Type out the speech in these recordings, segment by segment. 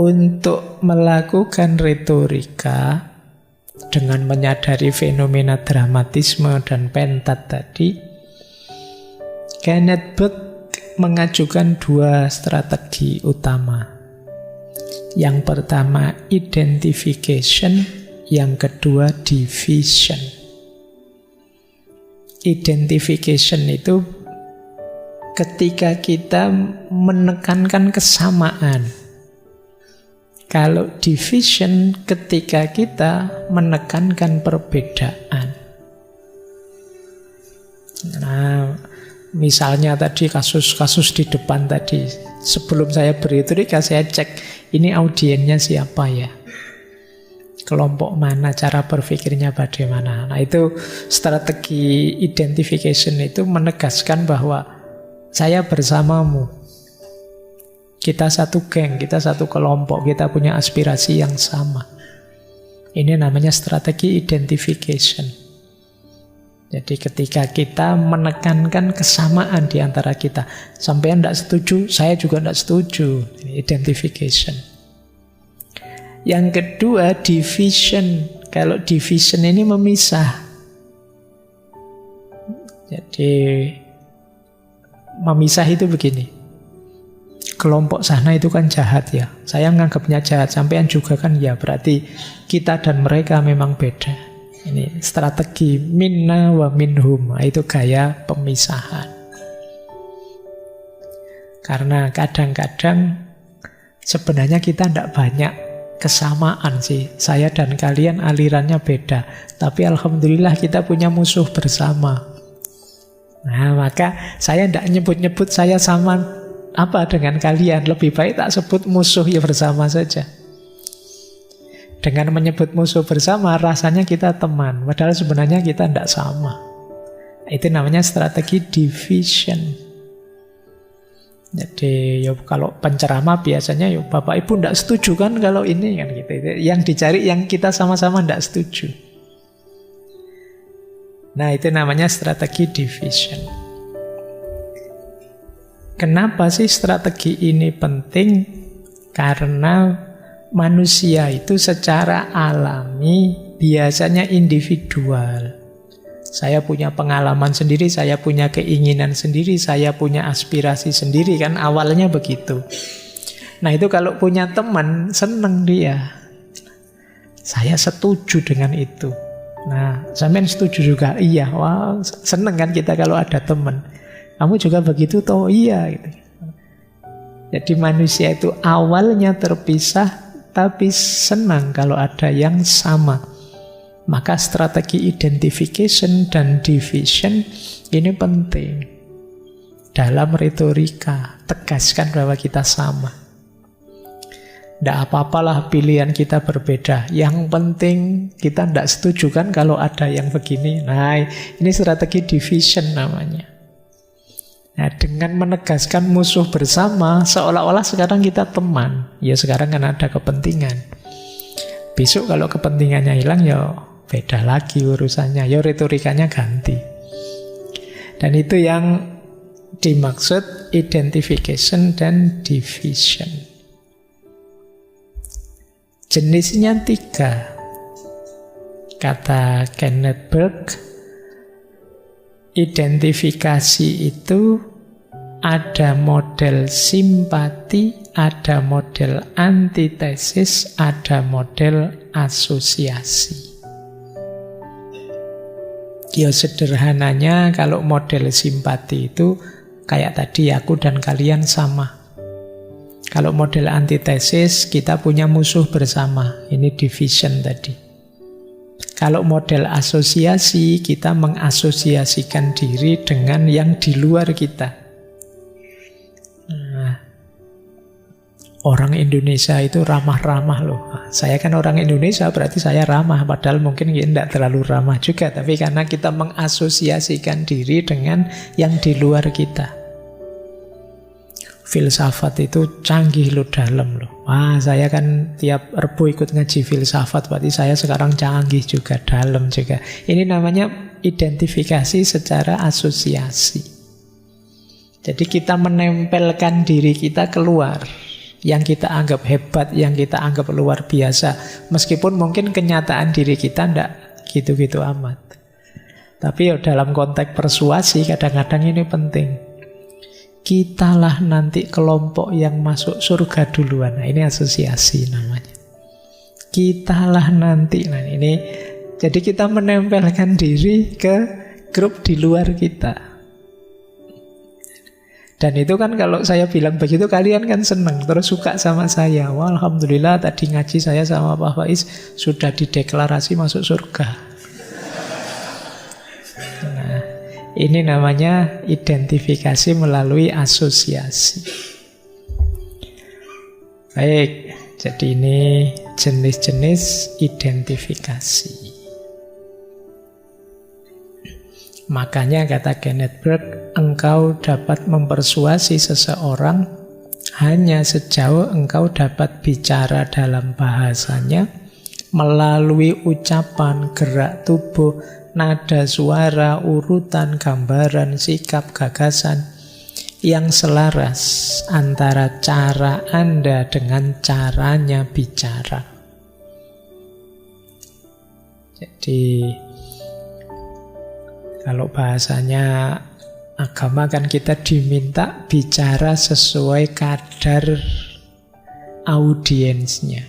Untuk melakukan retorika dengan menyadari fenomena dramatisme dan pentat tadi, Kenneth Burke mengajukan dua strategi utama. Yang pertama identification, yang kedua division. Identification itu ketika kita menekankan kesamaan. Kalau division ketika kita menekankan perbedaan. Nah, misalnya tadi kasus-kasus di depan tadi, sebelum saya berretorika saya cek ini audiennya siapa ya, kelompok mana, cara berpikirnya bagaimana. Nah itu strategi identification itu menegaskan bahwa saya bersamamu. Kita satu geng, kita satu kelompok, kita punya aspirasi yang sama. Ini namanya strategi identification. Jadi ketika kita menekankan kesamaan di antara kita. Sampean tidak setuju, saya juga tidak setuju. Ini identification. Yang kedua, division. Kalau division ini memisah. Jadi memisah itu begini. Kelompok sana itu kan jahat ya. Saya menganggapnya jahat, sampean juga kan ya. Berarti kita dan mereka memang beda. Ini strategi minna wa minhum. Itu gaya pemisahan. Karena kadang-kadang sebenarnya kita tidak banyak kesamaan sih. Saya dan kalian alirannya beda. Tapi alhamdulillah kita punya musuh bersama. Nah maka saya tidak nyebut-nyebut saya sama apa dengan kalian, lebih baik tak sebut musuh ya bersama saja. Dengan menyebut musuh bersama rasanya kita teman, padahal sebenarnya kita tidak sama. Itu namanya strategi division. Jadi ya kalau penceramah biasanya ya Bapak Ibu tidak setuju kan kalau ini kan gitu. Yang dicari yang kita sama-sama tidak setuju. Nah itu namanya strategi division. Kenapa sih strategi ini penting? Karena manusia itu secara alami biasanya individual. Saya punya pengalaman sendiri, saya punya keinginan sendiri, saya punya aspirasi sendiri, kan awalnya begitu. Nah itu kalau punya teman, seneng dia. Saya setuju dengan itu. Nah, sampean setuju juga? Iya, wah seneng kan kita kalau ada teman. Kamu juga begitu toh? Iya gitu. Jadi manusia itu awalnya terpisah tapi senang kalau ada yang sama. Maka strategi identification dan division ini penting. Dalam retorika tegaskan bahwa kita sama. Tidak apa-apalah pilihan kita berbeda. Yang penting kita tidak setuju kan kalau ada yang begini. Nah ini strategi division namanya. Nah, dengan menegaskan musuh bersama, seolah-olah sekarang kita teman. Ya sekarang kan ada kepentingan. Besok kalau kepentingannya hilang, ya beda lagi urusannya. Ya retorikanya ganti. Dan itu yang dimaksud identification dan division. Jenisnya 3. Kata Kenneth Burke, identifikasi itu ada model simpati, ada model antitesis, ada model asosiasi. Ya sederhananya kalau model simpati itu kayak tadi aku dan kalian sama. Kalau model antitesis kita punya musuh bersama. Ini division tadi. Kalau model asosiasi, kita mengasosiasikan diri dengan yang di luar kita. Nah, orang Indonesia itu ramah-ramah loh. Saya kan orang Indonesia, berarti saya ramah. Padahal mungkin tidak terlalu ramah juga. Tapi karena kita mengasosiasikan diri dengan yang di luar kita. filsafat itu canggih loh, dalam loh. Wah, saya kan tiap Rebo ikut ngaji filsafat, berarti saya sekarang canggih juga, dalam juga. Ini namanya identifikasi secara asosiasi. Jadi kita menempelkan diri kita keluar, yang kita anggap hebat, yang kita anggap luar biasa, meskipun mungkin kenyataan diri kita ndak gitu-gitu amat. Tapi dalam konteks persuasi kadang-kadang ini penting. Kitalah nanti kelompok yang masuk surga duluan. Nah, ini asosiasi namanya. Kitalah nanti. Nah, ini jadi kita menempelkan diri ke grup di luar kita. Dan itu kan kalau saya bilang begitu kalian kan senang, terus suka sama saya. Wah, alhamdulillah tadi ngaji saya sama Pak Faiz sudah dideklarasi masuk surga. Ini namanya identifikasi melalui asosiasi. Baik, jadi ini jenis-jenis identifikasi. Makanya kata Kenneth Burke, engkau dapat mempersuasi seseorang hanya sejauh engkau dapat bicara dalam bahasanya melalui ucapan, gerak tubuh, nada suara, urutan, gambaran, sikap, gagasan yang selaras antara cara Anda dengan caranya bicara. Jadi kalau bahasanya agama kan kita diminta bicara sesuai kadar audiensnya.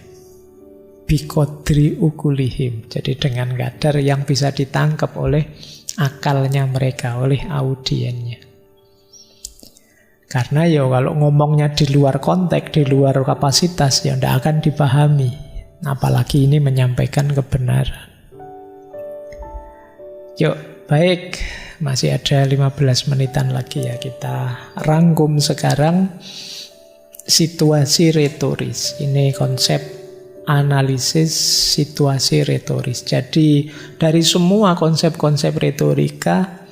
Biqadri ukulihim. Jadi dengan kadar yang bisa ditangkap oleh akalnya mereka, oleh audiennya. Karena ya kalau ngomongnya di luar konteks, di luar kapasitas, ya tidak akan dipahami. Apalagi ini menyampaikan kebenaran. Yuk, baik. Masih ada 15 menitan lagi ya. Kita rangkum sekarang situasi retoris. Ini konsep analisis situasi retoris. Jadi dari semua konsep-konsep retorika,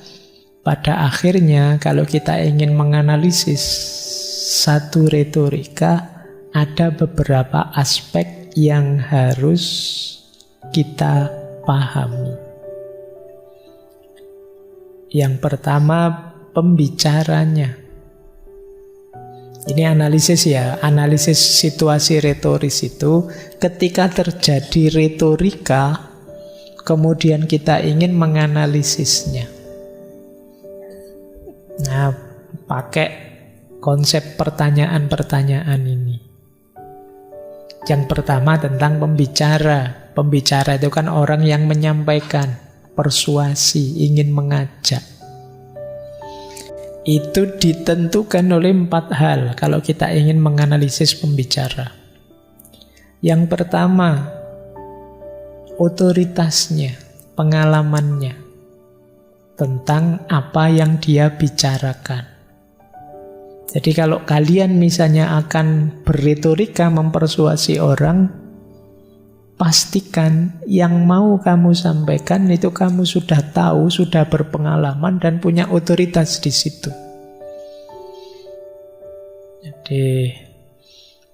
pada akhirnya kalau kita ingin menganalisis satu retorika, ada beberapa aspek yang harus kita pahami. Yang pertama, pembicaranya. Ini analisis ya, analisis situasi retoris itu ketika terjadi retorika, kemudian kita ingin menganalisisnya. Nah, pakai konsep pertanyaan-pertanyaan ini. Yang pertama tentang pembicara. Pembicara itu kan orang yang menyampaikan, persuasi, ingin mengajak. Itu ditentukan oleh 4 hal kalau kita ingin menganalisis pembicara. Yang pertama, otoritasnya, pengalamannya tentang apa yang dia bicarakan. Jadi kalau kalian misalnya akan berretorika mempersuasi orang, pastikan yang mau kamu sampaikan itu kamu sudah tahu, sudah berpengalaman dan punya otoritas di situ. Jadi,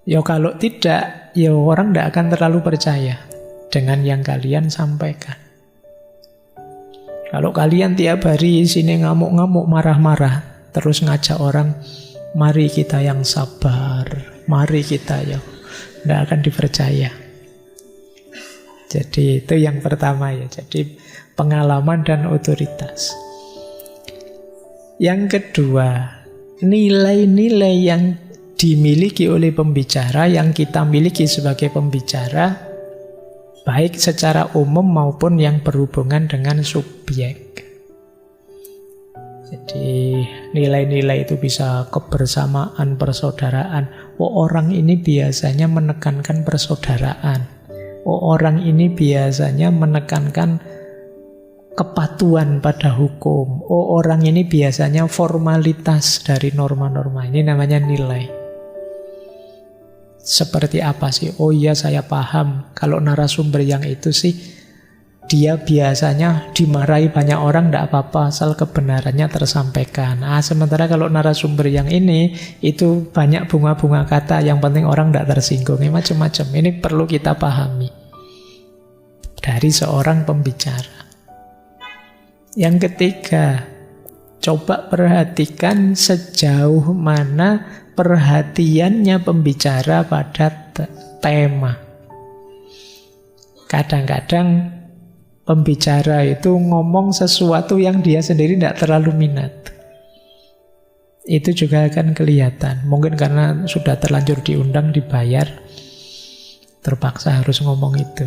ya kalau tidak, ya orang tidak akan terlalu percaya dengan yang kalian sampaikan. Kalau kalian tiap hari sini ngamuk-ngamuk, marah-marah, terus ngajak orang, mari kita yang sabar, mari kita yang, tidak akan dipercaya. Jadi itu yang pertama ya. Jadi pengalaman dan otoritas. Yang kedua, nilai-nilai yang dimiliki oleh pembicara, yang kita miliki sebagai pembicara, baik secara umum maupun yang berhubungan dengan subjek. Jadi nilai-nilai itu bisa kebersamaan, persaudaraan. Oh, orang ini biasanya menekankan persaudaraan. Oh, orang ini biasanya menekankan kepatuhan pada hukum. Oh, orang ini biasanya formalitas dari norma-norma. Ini namanya nilai. Seperti apa sih? Oh iya, saya paham. Kalau narasumber yang itu sih dia biasanya dimarahi banyak orang, tidak apa-apa asal kebenarannya tersampaikan. Sementara kalau narasumber yang ini itu banyak bunga-bunga kata, yang penting orang tidak tersinggung. Macam-macam. Ini perlu kita pahami dari seorang pembicara. Yang ketiga, coba perhatikan sejauh mana perhatiannya pembicara pada tema. Kadang-kadang pembicara itu ngomong sesuatu yang dia sendiri tidak terlalu minat. Itu juga akan kelihatan. Mungkin karena sudah terlanjur diundang, dibayar, terpaksa harus ngomong itu.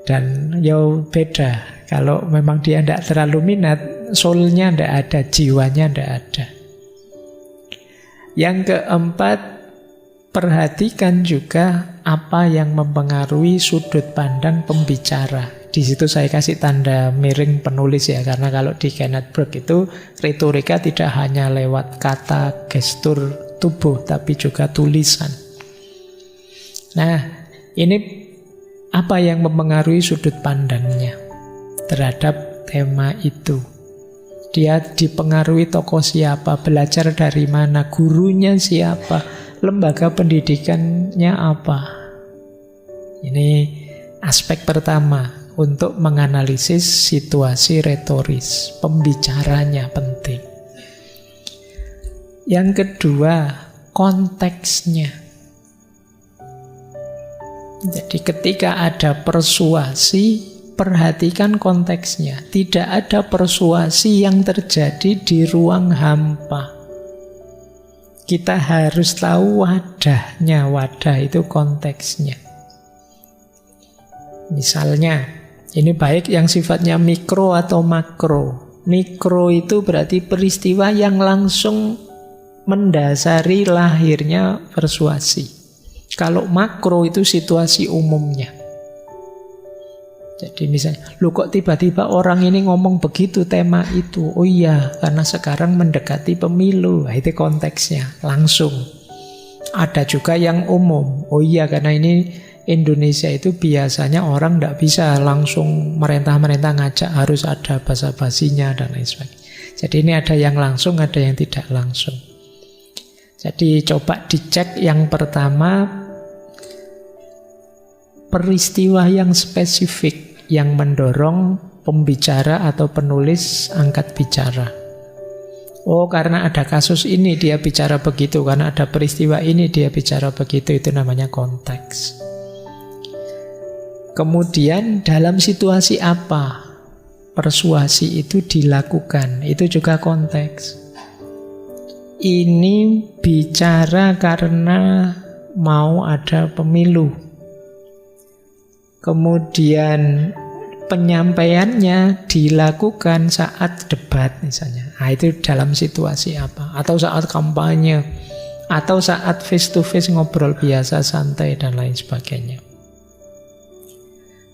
Dan ya beda. Kalau memang dia tidak terlalu minat, soulnya tidak ada, jiwanya tidak ada. Yang keempat, perhatikan juga apa yang mempengaruhi sudut pandang pembicara. Di situ saya kasih tanda miring penulis ya, karena kalau di Kenneth Burke itu retorika tidak hanya lewat kata, gestur tubuh, tapi juga tulisan. Nah, ini apa yang mempengaruhi sudut pandangnya terhadap tema itu. Dia dipengaruhi tokoh siapa, belajar dari mana, gurunya siapa, lembaga pendidikannya apa. Ini aspek pertama untuk menganalisis situasi retoris. Pembicaranya penting. Yang kedua, konteksnya. Jadi ketika ada persuasi, perhatikan konteksnya. Tidak ada persuasi yang terjadi di ruang hampa. Kita harus tahu wadahnya. Wadah itu konteksnya. Misalnya, ini baik yang sifatnya mikro atau makro. Mikro itu berarti peristiwa yang langsung mendasari lahirnya persuasi. Kalau makro itu situasi umumnya. Jadi misalnya, loh kok tiba-tiba orang ini ngomong begitu tema itu? Oh iya, karena sekarang mendekati pemilu. Nah, itu konteksnya, langsung. Ada juga yang umum. Oh iya, karena ini Indonesia itu biasanya orang tidak bisa langsung merentah-merentah ngajak, harus ada basa-basinya dan lain sebagainya. Jadi ini ada yang langsung, ada yang tidak langsung. Jadi coba dicek yang pertama, peristiwa yang spesifik yang mendorong pembicara atau penulis angkat bicara. Oh, karena ada kasus ini dia bicara begitu, karena ada peristiwa ini dia bicara begitu, itu namanya konteks. Kemudian dalam situasi apa persuasi itu dilakukan, itu juga konteks. Ini bicara karena mau ada pemilu. Kemudian penyampaiannya dilakukan saat debat misalnya. Nah, itu dalam situasi apa? Atau saat kampanye, atau saat face to face ngobrol biasa santai dan lain sebagainya.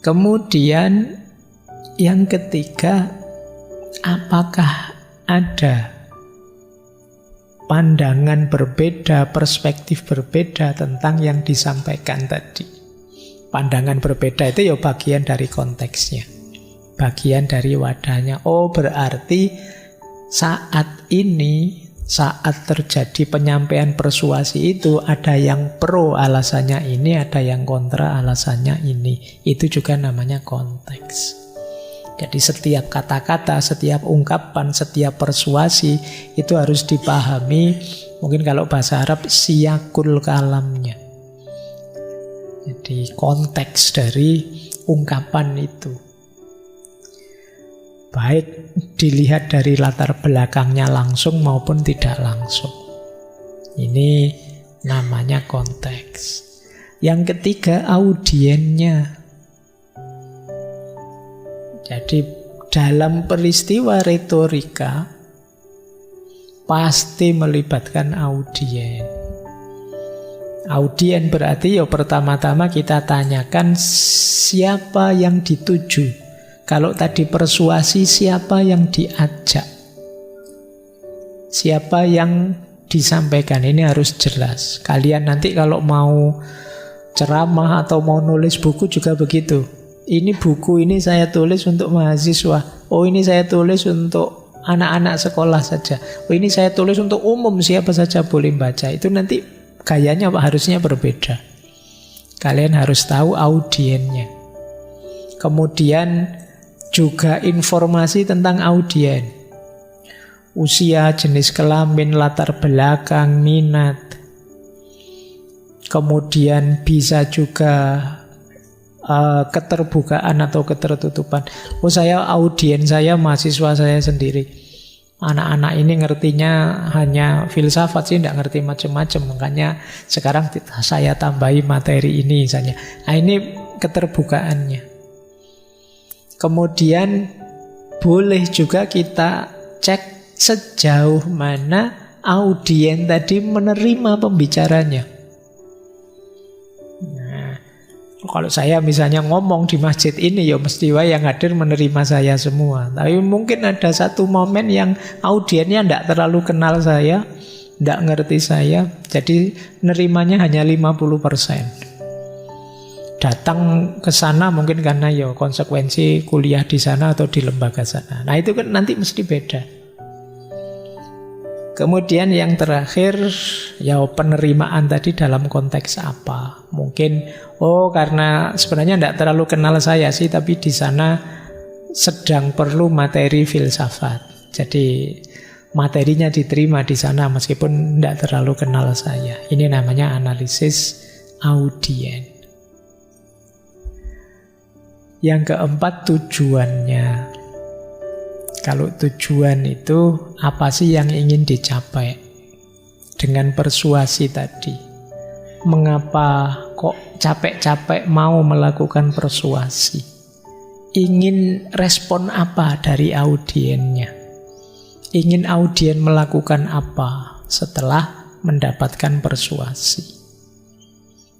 Kemudian yang ketiga, apakah ada pandangan berbeda, perspektif berbeda tentang yang disampaikan tadi? Pandangan berbeda itu ya bagian dari konteksnya, bagian dari wadahnya. Oh, berarti saat ini, saat terjadi penyampaian persuasi itu, ada yang pro alasannya ini, ada yang kontra alasannya ini. Itu juga namanya konteks. Jadi setiap kata-kata, setiap ungkapan, setiap persuasi itu harus dipahami. Mungkin kalau bahasa Arab, siyakul kalamnya. Jadi konteks dari ungkapan itu. Baik dilihat dari latar belakangnya langsung maupun tidak langsung. Ini namanya konteks. Yang ketiga, audiennya. Jadi dalam peristiwa retorika pasti melibatkan audien. Audien berarti ya pertama-tama kita tanyakan siapa yang dituju. Kalau tadi persuasi, siapa yang diajak, siapa yang disampaikan. Ini harus jelas. Kalian nanti kalau mau ceramah atau mau nulis buku juga begitu. Ini buku ini saya tulis untuk mahasiswa. Oh, ini saya tulis untuk anak-anak sekolah saja. Oh, ini saya tulis untuk umum, siapa saja boleh baca. Itu nanti gayanya harusnya berbeda. Kalian harus tahu audiennya. Kemudian juga informasi tentang audien. Usia, jenis kelamin, latar belakang, minat. Kemudian bisa juga keterbukaan atau ketertutupan. Oh, saya audien saya mahasiswa saya sendiri. Anak-anak ini ngertinya hanya filsafat sih, tidak ngerti macam-macam. Makanya sekarang saya tambahi materi ini misalnya. Nah, ini keterbukaannya. Kemudian boleh juga kita cek sejauh mana audien tadi menerima pembicaranya. Nah, kalau saya misalnya ngomong di masjid ini, ya mesti yang hadir menerima saya semua. Tapi mungkin ada satu momen yang audiennya tidak terlalu kenal saya, tidak ngerti saya, jadi nerimanya hanya 50%. Datang ke sana mungkin karena ya konsekuensi kuliah di sana atau di lembaga sana. Nah, itu kan nanti mesti beda. Kemudian yang terakhir, ya penerimaan tadi dalam konteks apa? Mungkin, karena sebenarnya tidak terlalu kenal saya sih, tapi di sana sedang perlu materi filsafat. Jadi materinya diterima di sana meskipun tidak terlalu kenal saya. Ini namanya analisis audien. Yang keempat, tujuannya. Kalau tujuan itu apa sih yang ingin dicapai dengan persuasi tadi? Mengapa kok capek-capek mau melakukan persuasi? Ingin respon apa dari audiennya? Ingin audien melakukan apa setelah mendapatkan persuasi?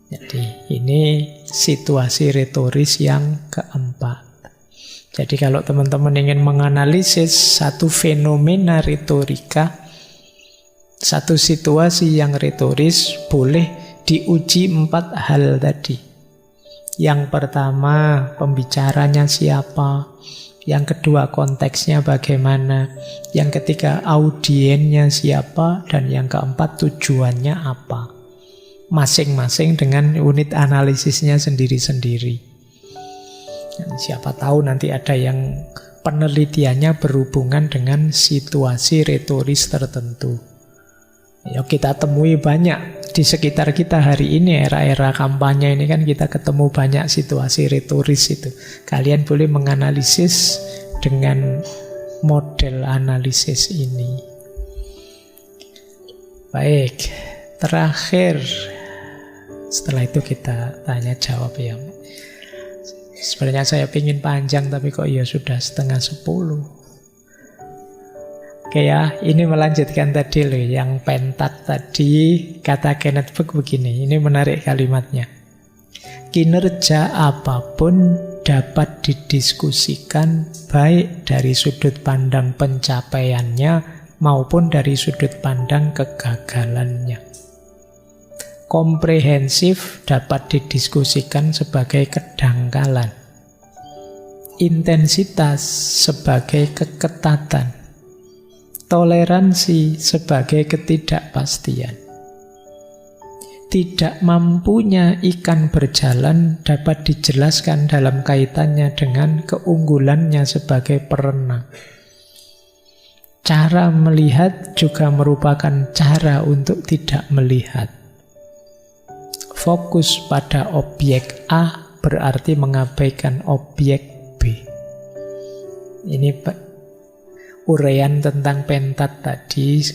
Jadi ini situasi retoris yang keempat. Jadi kalau teman-teman ingin menganalisis satu fenomena retorika, satu situasi yang retoris, boleh diuji 4 hal tadi. Yang pertama, pembicaranya siapa. Yang kedua, konteksnya bagaimana. Yang ketiga, audiennya siapa. Dan yang keempat, tujuannya apa. Masing-masing dengan unit analisisnya sendiri-sendiri. Siapa tahu nanti ada yang penelitiannya berhubungan dengan situasi retoris tertentu. Ya, kita temui banyak di sekitar kita hari ini, era-era kampanye ini kan kita ketemu banyak situasi retoris itu. Kalian boleh menganalisis dengan model analisis ini. Baik, terakhir. Setelah itu kita tanya jawab ya. Sebenarnya saya ingin panjang tapi kok ya sudah 9:30. Oke ya, ini melanjutkan tadi loh yang pentat tadi. Kata Kenneth Book begini, ini menarik kalimatnya. Kinerja apapun dapat didiskusikan baik dari sudut pandang pencapaiannya maupun dari sudut pandang kegagalannya. Komprehensif dapat didiskusikan sebagai kedangkalan. Intensitas sebagai keketatan. Toleransi sebagai ketidakpastian. Tidak mampunya ikan berjalan dapat dijelaskan dalam kaitannya dengan keunggulannya sebagai perenang. Cara melihat juga merupakan cara untuk tidak melihat. Fokus pada objek A berarti mengabaikan objek B. Ini uraian tentang pentat tadi.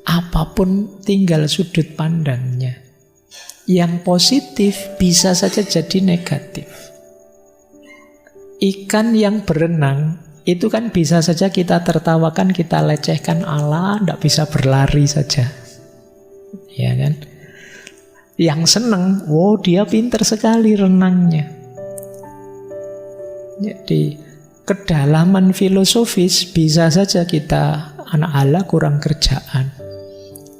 Apapun tinggal sudut pandangnya. Yang positif bisa saja jadi negatif. Ikan yang berenang itu kan bisa saja kita tertawakan, kita lecehkan, Allah tidak bisa berlari saja. Ya kan? Yang seneng, wow dia pinter sekali renangnya. Jadi kedalaman filosofis bisa saja kita anak ala kurang kerjaan.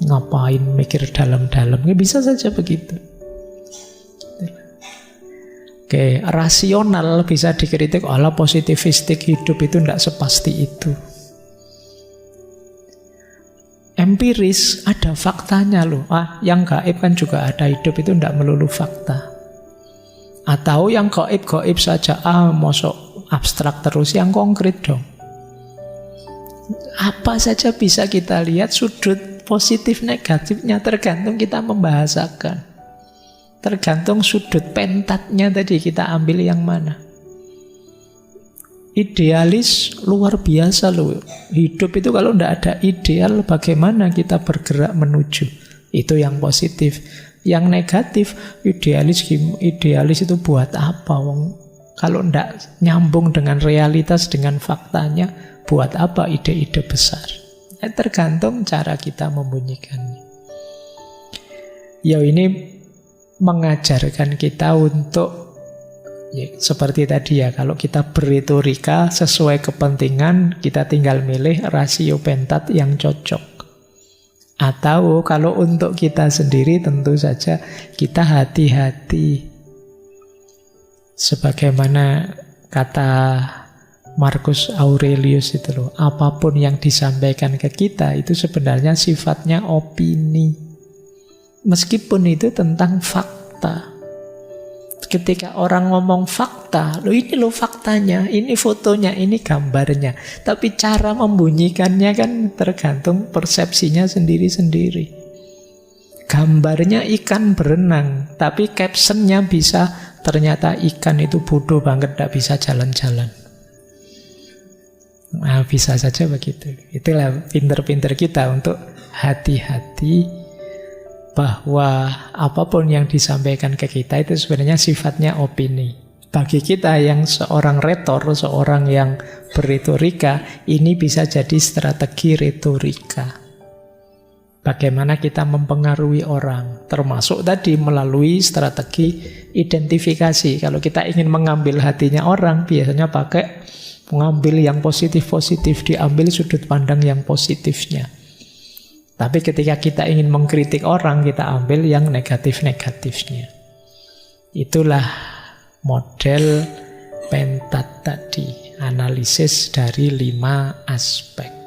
Ngapain mikir dalam-dalam, bisa saja begitu. Oke, rasional bisa dikritik, ala positivistik hidup itu tidak sepasti itu. Empiris ada faktanya loh. Yang gaib kan juga ada, hidup itu tidak melulu fakta. Atau yang gaib-gaib saja, mosok abstrak terus, yang konkret dong. Apa saja bisa kita lihat, sudut positif negatifnya tergantung kita membahasakan. Tergantung sudut pentatnya tadi kita ambil yang mana. Idealis luar biasa loh. Hidup itu kalau tidak ada ideal, bagaimana kita bergerak menuju? Itu yang positif. Yang negatif, idealis itu buat apa? Kalau tidak nyambung dengan realitas, dengan faktanya, buat apa ide-ide besar? Tergantung cara kita membunyikannya. Ya ini mengajarkan kita untuk seperti tadi ya, kalau kita berretorika sesuai kepentingan, kita tinggal milih rasio pentat yang cocok. Atau kalau untuk kita sendiri tentu saja kita hati-hati. Sebagaimana kata Marcus Aurelius itu loh, apapun yang disampaikan ke kita itu sebenarnya sifatnya opini. Meskipun itu tentang fakta. Ketika orang ngomong fakta, ini loh faktanya, ini fotonya, ini gambarnya. Tapi cara membunyikannya kan tergantung persepsinya sendiri-sendiri. Gambarnya ikan berenang, tapi captionnya bisa, ternyata ikan itu bodoh banget, tidak bisa jalan-jalan. Nah, bisa saja begitu. Itulah pinter-pinter kita untuk hati-hati bahwa apapun yang disampaikan ke kita itu sebenarnya sifatnya opini. Bagi kita yang seorang retor, seorang yang berretorika, ini bisa jadi strategi retorika. Bagaimana kita mempengaruhi orang, termasuk tadi melalui strategi identifikasi. Kalau kita ingin mengambil hatinya orang, biasanya pakai mengambil yang positif-positif, diambil sudut pandang yang positifnya. Tapi ketika kita ingin mengkritik orang, kita ambil yang negatif-negatifnya. Itulah model pentat tadi, analisis dari 5 aspek.